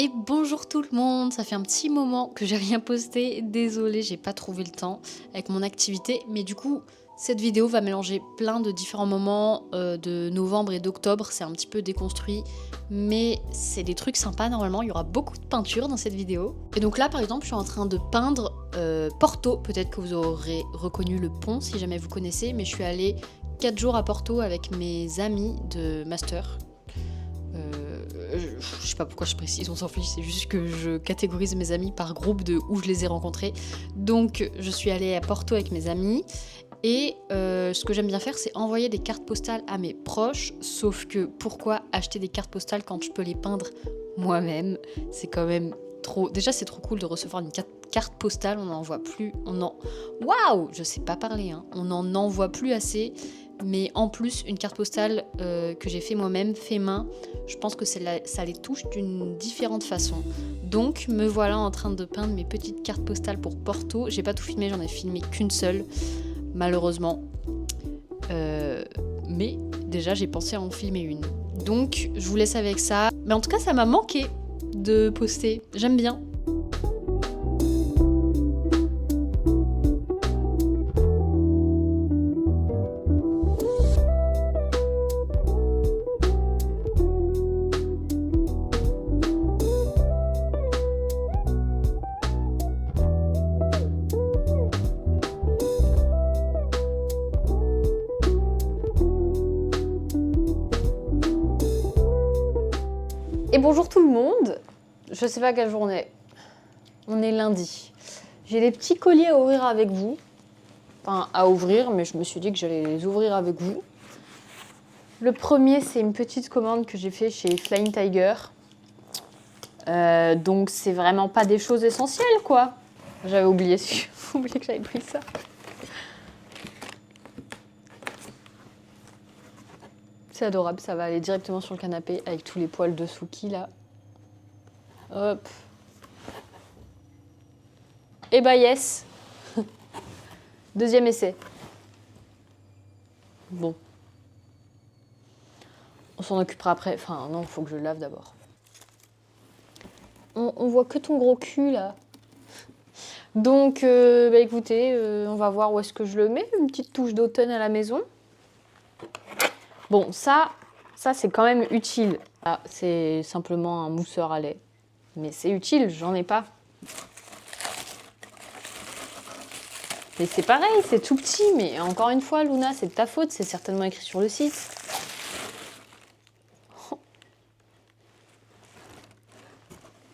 Et bonjour tout le monde, ça fait un petit moment que j'ai rien posté, désolée j'ai pas trouvé le temps avec mon activité, mais du coup cette vidéo va mélanger plein de différents moments de novembre et d'octobre, c'est un petit peu déconstruit, mais c'est des trucs sympas normalement, il y aura beaucoup de peinture dans cette vidéo. Et donc là par exemple je suis en train de peindre Porto, peut-être que vous aurez reconnu le pont si jamais vous connaissez, mais je suis allée 4 jours à Porto avec mes amis de master. Je sais pas pourquoi je précise, on s'en fiche, c'est juste que je catégorise mes amis par groupe de où je les ai rencontrés. Donc je suis allée à Porto avec mes amis et ce que j'aime bien faire c'est envoyer des cartes postales à mes proches, sauf que pourquoi acheter des cartes postales quand je peux les peindre moi-même? C'est quand même trop... Déjà c'est trop cool de recevoir une carte postale, on n'en voit plus, Waouh, je sais pas parler, hein. On n'en envoie plus assez. Mais en plus, une carte postale que j'ai fait moi-même, fait main, je pense que ça les touche d'une différente façon. Donc, me voilà en train de peindre mes petites cartes postales pour Porto. J'ai pas tout filmé, j'en ai filmé qu'une seule, malheureusement. Mais déjà, j'ai pensé à en filmer une. Donc, je vous laisse avec ça. Mais en tout cas, ça m'a manqué de poster. J'aime bien. Et bonjour tout le monde, je sais pas quelle journée, on est lundi. J'ai des petits colliers à ouvrir avec vous, enfin à ouvrir, mais je me suis dit que j'allais les ouvrir avec vous. Le premier, c'est une petite commande que j'ai fait chez Flying Tiger. Donc c'est vraiment pas des choses essentielles quoi. J'avais oublié que j'avais pris ça. C'est adorable, ça va aller directement sur le canapé avec tous les poils de Suki là. Hop. Et bah yes. Deuxième essai. Bon. On s'en occupera après. Enfin non, faut que je le lave d'abord. On voit que ton gros cul là. Donc bah écoutez, on va voir où est-ce que je le mets. Une petite touche d'automne à la maison. Bon, ça c'est quand même utile. Ah, c'est simplement un mousseur à lait. Mais c'est utile, j'en ai pas. Mais c'est pareil, c'est tout petit. Mais encore une fois, Luna, c'est de ta faute. C'est certainement écrit sur le site. Oh.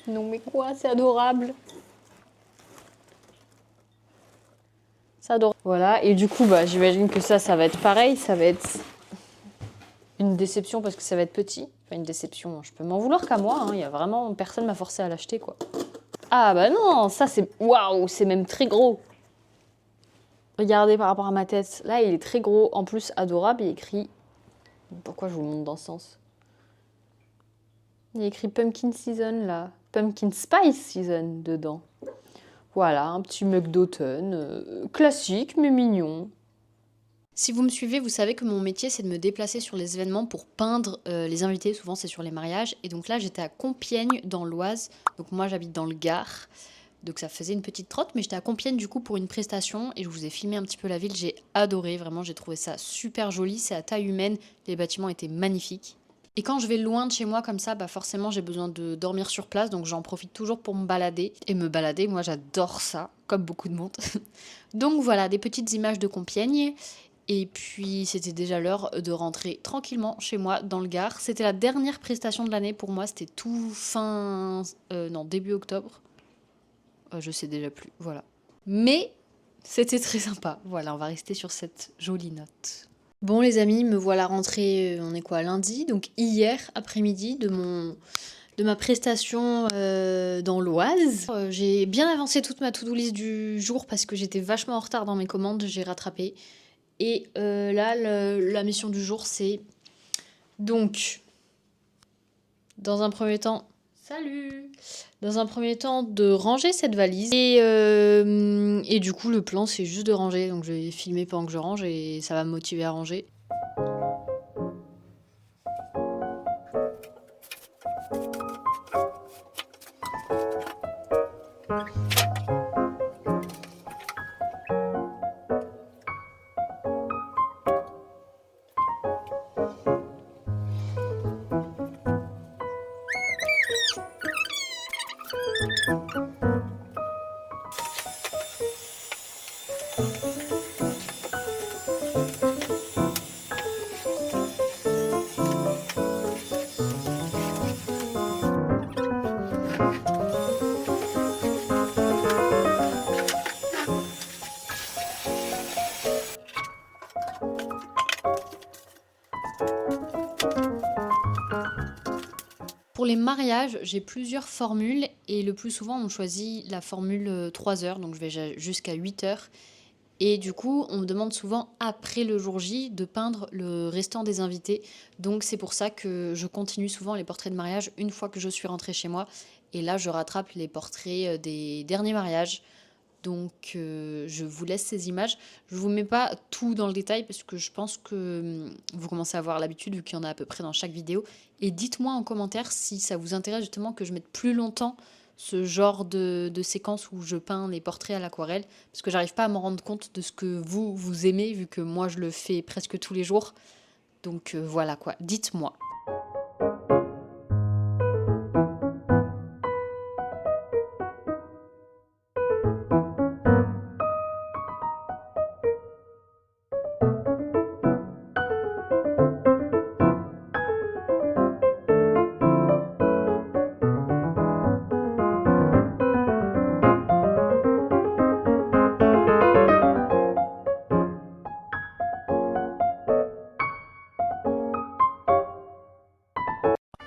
Non mais quoi, c'est adorable. C'est adorable. Voilà, et du coup, bah, j'imagine que ça va être pareil. Ça va être... une déception parce que ça va être petit. Enfin, une déception, je peux m'en vouloir qu'à moi. Il y a vraiment... Personne m'a forcé à l'acheter, quoi. Ah bah non, ça c'est... Waouh, c'est même très gros. Regardez par rapport à ma tête. Là, il est très gros. En plus, adorable, il est écrit... Pourquoi je vous le montre dans ce sens? Il est écrit Pumpkin Season, là. Pumpkin Spice Season, dedans. Voilà, un petit mug d'automne. Classique, mais mignon. Si vous me suivez, vous savez que mon métier, c'est de me déplacer sur les événements pour peindre les invités. Souvent, c'est sur les mariages. Et donc là, j'étais à Compiègne, dans l'Oise. Donc moi, j'habite dans le Gard. Donc ça faisait une petite trotte. Mais j'étais à Compiègne, du coup, pour une prestation. Et je vous ai filmé un petit peu la ville. J'ai adoré. Vraiment, j'ai trouvé ça super joli. C'est à taille humaine. Les bâtiments étaient magnifiques. Et quand je vais loin de chez moi comme ça, bah forcément, j'ai besoin de dormir sur place. Donc j'en profite toujours pour me balader. Et me balader, moi, j'adore ça. Comme beaucoup de monde. Donc voilà, des petites images de Compiègne. Et puis c'était déjà l'heure de rentrer tranquillement chez moi dans le Gard. C'était la dernière prestation de l'année pour moi, c'était tout début octobre. Je sais déjà plus, voilà. Mais c'était très sympa. Voilà, on va rester sur cette jolie note. Bon les amis, me voilà rentrée, on est quoi, lundi, donc hier après-midi de ma prestation dans l'Oise. J'ai bien avancé toute ma to-do list du jour parce que j'étais vachement en retard dans mes commandes, j'ai rattrapé. Et là, la mission du jour, c'est donc, dans un premier temps, de ranger cette valise. Et du coup, le plan, c'est juste de ranger. Donc, je vais filmer pendant que je range et ça va me motiver à ranger. Pour les mariages, j'ai plusieurs formules et le plus souvent on choisit la formule 3 heures, donc je vais jusqu'à 8 heures. Et du coup, on me demande souvent après le jour J de peindre le restant des invités. Donc c'est pour ça que je continue souvent les portraits de mariage une fois que je suis rentrée chez moi. Et là, je rattrape les portraits des derniers mariages. Donc je vous laisse ces images. Je vous mets pas tout dans le détail parce que je pense que vous commencez à avoir l'habitude vu qu'il y en a à peu près dans chaque vidéo. Et dites-moi en commentaire si ça vous intéresse justement que je mette plus longtemps ce genre de séquence où je peins les portraits à l'aquarelle. Parce que j'arrive pas à me rendre compte de ce que vous aimez vu que moi je le fais presque tous les jours. Donc voilà quoi, dites-moi.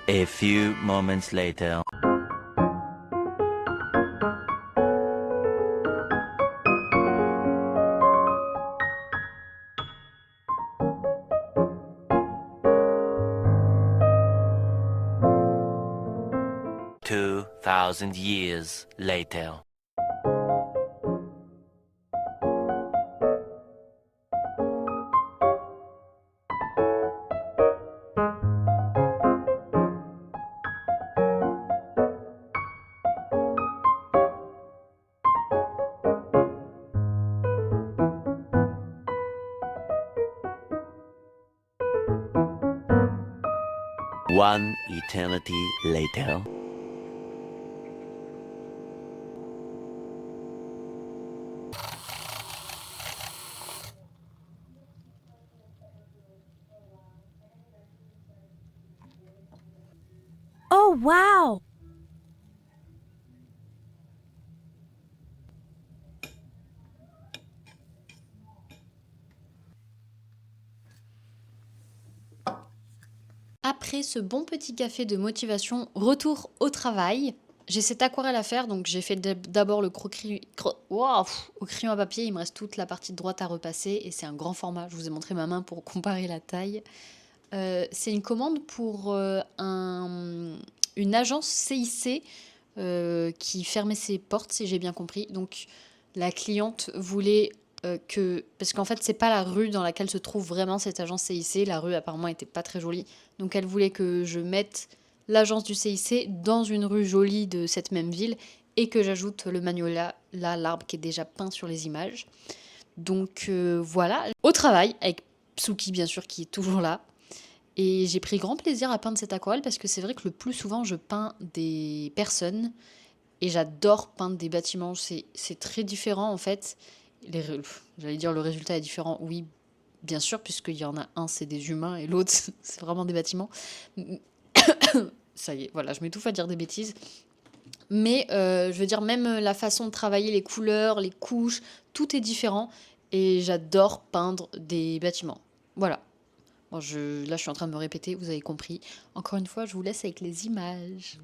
A few moments later. Two thousand years later. One eternity later. Oh, wow! Après ce bon petit café de motivation, retour au travail. J'ai cette aquarelle à faire, donc j'ai fait d'abord le au crayon à papier. Il me reste toute la partie de droite à repasser et c'est un grand format. Je vous ai montré ma main pour comparer la taille. C'est une commande pour une agence CIC qui fermait ses portes, si j'ai bien compris. Donc la cliente voulait parce qu'en fait, c'est pas la rue dans laquelle se trouve vraiment cette agence CIC. La rue, apparemment, était pas très jolie. Donc, elle voulait que je mette l'agence du CIC dans une rue jolie de cette même ville et que j'ajoute le magnolia, là, l'arbre qui est déjà peint sur les images. Donc, voilà. Au travail, avec Psuki, bien sûr, qui est toujours là. Et j'ai pris grand plaisir à peindre cette aquarelle parce que c'est vrai que le plus souvent, je peins des personnes et j'adore peindre des bâtiments. C'est très différent, en fait. J'allais dire le résultat est différent, oui, bien sûr, puisqu'il y en a un, c'est des humains, et l'autre, c'est vraiment des bâtiments. Ça y est, voilà, je m'étouffe à dire des bêtises. Mais je veux dire, même la façon de travailler, les couleurs, les couches, tout est différent. Et j'adore peindre des bâtiments. Voilà. Bon, là, je suis en train de me répéter, vous avez compris. Encore une fois, je vous laisse avec les images.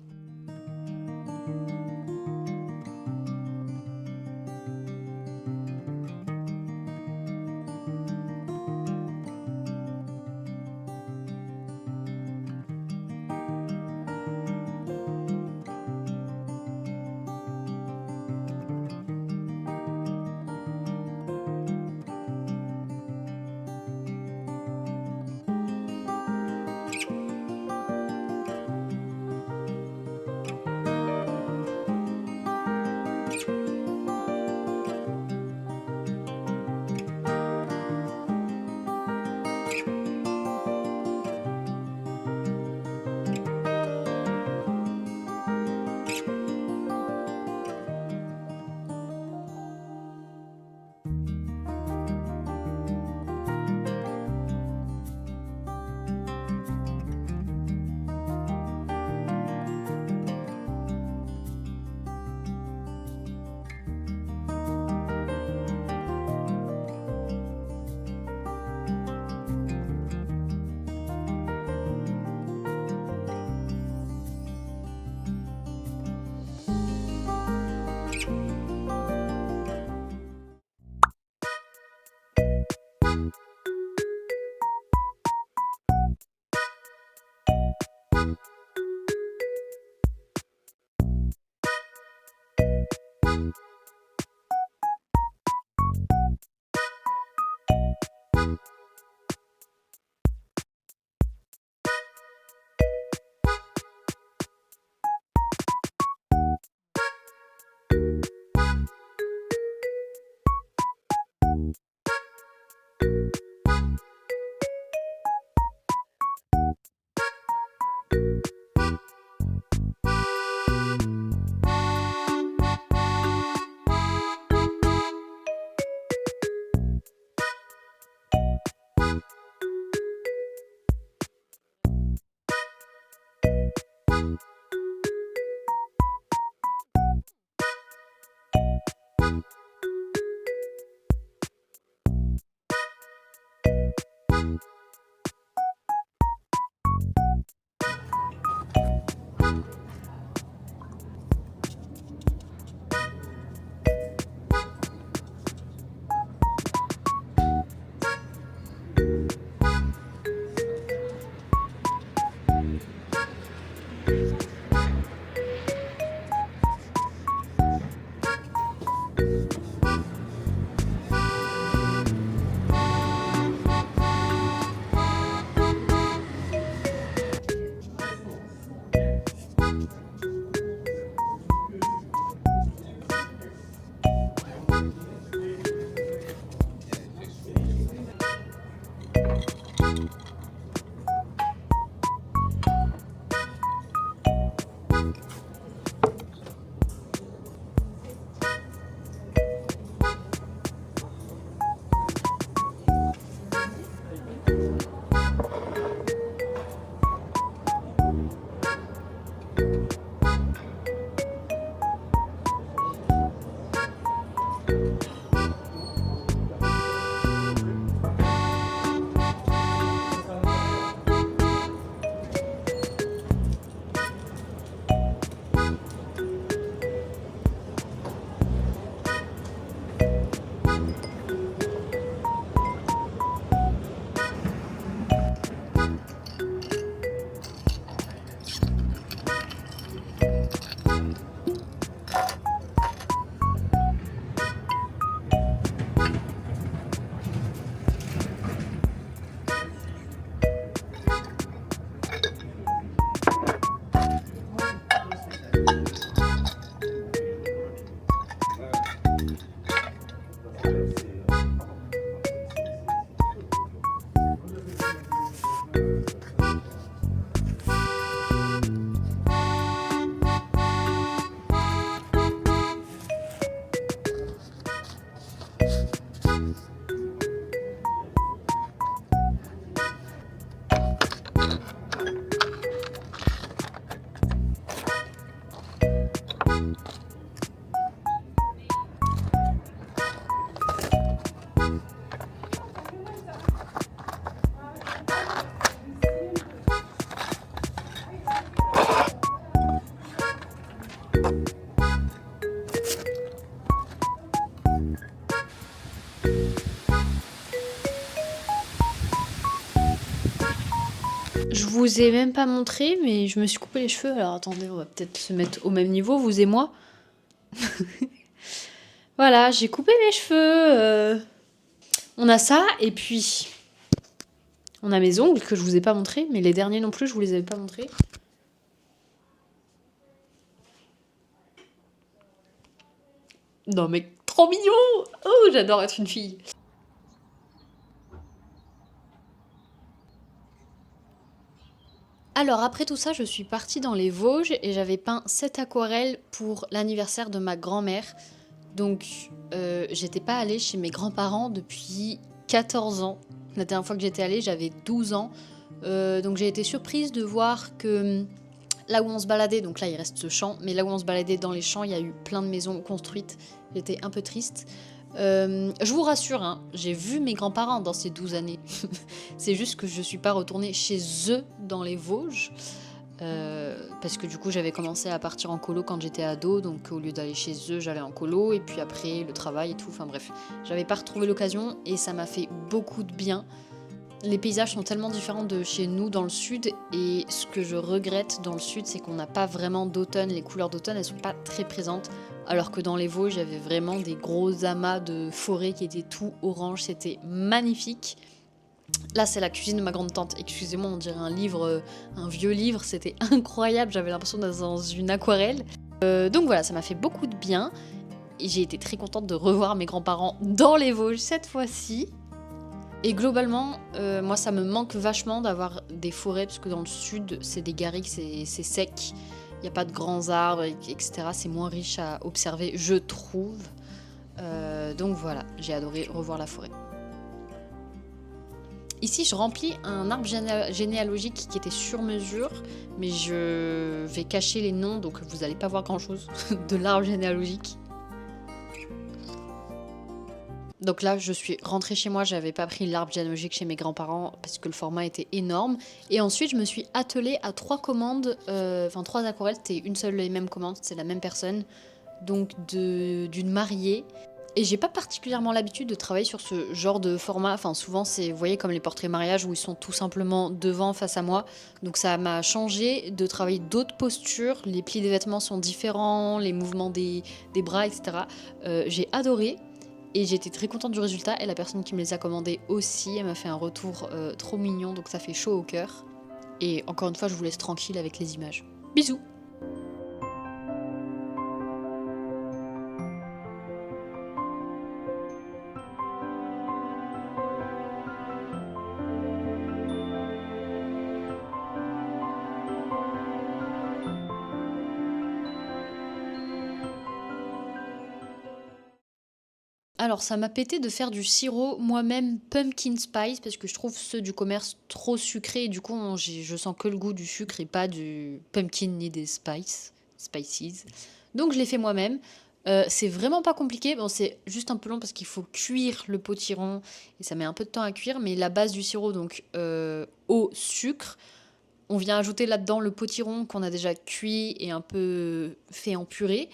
Je vous ai même pas montré, mais je me suis coupé les cheveux. Alors attendez, on va peut-être se mettre au même niveau, vous et moi. Voilà, j'ai coupé mes cheveux. On a ça, et puis on a mes ongles que je vous ai pas montré, mais les derniers non plus, je vous les avais pas montrés. Non mais trop mignon! Oh, j'adore être une fille. Alors après tout ça, je suis partie dans les Vosges et j'avais peint 7 aquarelles pour l'anniversaire de ma grand-mère. Donc j'étais pas allée chez mes grands-parents depuis 14 ans. La dernière fois que j'étais allée, j'avais 12 ans. Donc j'ai été surprise de voir que là où on se baladait, donc là il reste ce champ, mais là où on se baladait dans les champs, il y a eu plein de maisons construites. J'étais un peu triste. Je vous rassure, hein, j'ai vu mes grands-parents dans ces 12 années. C'est juste que je suis pas retournée chez eux dans les Vosges. Parce que du coup j'avais commencé à partir en colo quand j'étais ado, donc au lieu d'aller chez eux j'allais en colo, et puis après le travail et tout, enfin bref, j'avais pas retrouvé l'occasion et ça m'a fait beaucoup de bien. Les paysages sont tellement différents de chez nous dans le sud, et ce que je regrette dans le sud, c'est qu'on n'a pas vraiment d'automne, les couleurs d'automne elles sont pas très présentes, alors que dans les Vosges il y avait vraiment des gros amas de forêt qui étaient tout orange, c'était magnifique. Là, c'est la cuisine de ma grande-tante. Excusez-moi, on dirait un livre, un vieux livre. C'était incroyable. J'avais l'impression d'être dans une aquarelle. Donc voilà, ça m'a fait beaucoup de bien. Et j'ai été très contente de revoir mes grands-parents dans les Vosges cette fois-ci. Et globalement, moi, ça me manque vachement d'avoir des forêts, parce que dans le sud, c'est des garrigues, c'est sec. Il n'y a pas de grands arbres, etc. C'est moins riche à observer, je trouve. Donc voilà, j'ai adoré revoir la forêt. Ici, je remplis un arbre généalogique qui était sur mesure, mais je vais cacher les noms, donc vous n'allez pas voir grand-chose de l'arbre généalogique. Donc là, je suis rentrée chez moi, j'avais pas pris l'arbre généalogique chez mes grands-parents parce que le format était énorme. Et ensuite, je me suis attelée à 3 commandes, 3 aquarelles, c'était une seule et même commande, c'est la même personne, donc d'une mariée. Et j'ai pas particulièrement l'habitude de travailler sur ce genre de format. Enfin, souvent, c'est, vous voyez, comme les portraits mariage où ils sont tout simplement devant, face à moi. Donc, ça m'a changé de travailler d'autres postures. Les plis des vêtements sont différents, les mouvements des bras, etc. J'ai adoré et j'étais très contente du résultat. Et la personne qui me les a commandés aussi, elle m'a fait un retour trop mignon. Donc, ça fait chaud au cœur. Et encore une fois, je vous laisse tranquille avec les images. Bisous! Alors ça m'a pété de faire du sirop moi-même pumpkin spice parce que je trouve ceux du commerce trop sucrés et du coup je sens que le goût du sucre et pas du pumpkin ni des spices. Donc je l'ai fait moi-même. C'est vraiment pas compliqué, bon c'est juste un peu long parce qu'il faut cuire le potiron et ça met un peu de temps à cuire, mais la base du sirop donc eau, sucre, on vient ajouter là-dedans le potiron qu'on a déjà cuit et un peu fait en purée.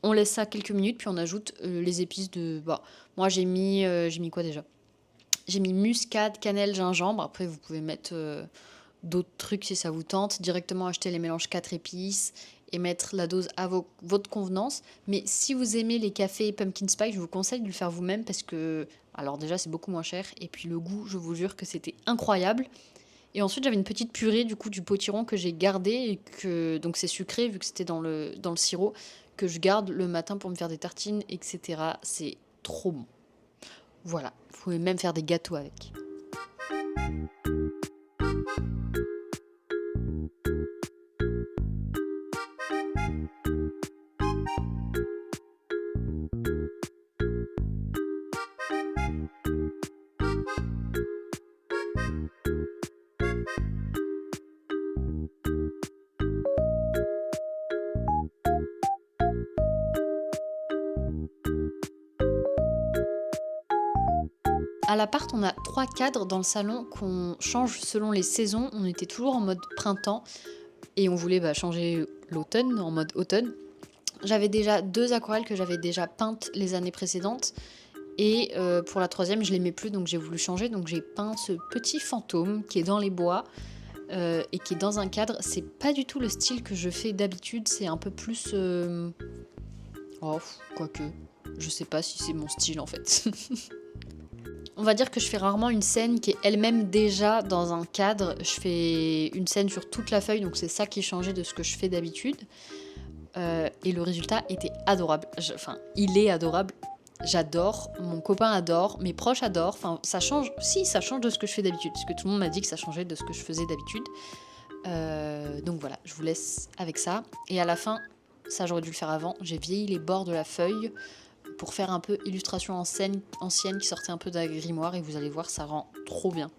On laisse ça quelques minutes, puis on ajoute les épices de... Bah, moi, j'ai mis quoi déjà? J'ai mis muscade, cannelle, gingembre. Après, vous pouvez mettre d'autres trucs si ça vous tente. Directement acheter les mélanges 4 épices et mettre la dose à votre convenance. Mais si vous aimez les cafés pumpkin spice, je vous conseille de le faire vous-même parce que... Alors déjà, c'est beaucoup moins cher. Et puis le goût, je vous jure que c'était incroyable. Et ensuite, j'avais une petite purée du coup du potiron que j'ai gardé et que donc c'est sucré vu que c'était dans le sirop que je garde le matin pour me faire des tartines, etc. C'est trop bon. Voilà, vous pouvez même faire des gâteaux avec. À l'appart, on a 3 cadres dans le salon qu'on change selon les saisons. On était toujours en mode printemps et on voulait changer l'automne, en mode automne. J'avais déjà 2 aquarelles que j'avais déjà peintes les années précédentes. Et pour la 3e, je l'aimais plus, donc j'ai voulu changer. Donc j'ai peint ce petit fantôme qui est dans les bois et qui est dans un cadre. C'est pas du tout le style que je fais d'habitude. C'est un peu plus... Oh, quoique. Je sais pas si c'est mon style en fait. On va dire que je fais rarement une scène qui est elle-même déjà dans un cadre. Je fais une scène sur toute la feuille, donc c'est ça qui est changé de ce que je fais d'habitude. Et le résultat était adorable. Il est adorable. J'adore, mon copain adore, mes proches adorent. Enfin, ça change de ce que je fais d'habitude, parce que tout le monde m'a dit que ça changeait de ce que je faisais d'habitude. Donc voilà, je vous laisse avec ça. Et à la fin, ça j'aurais dû le faire avant, j'ai vieilli les bords de la feuille pour faire un peu illustration ancienne qui sortait un peu d'un grimoire et vous allez voir, ça rend trop bien.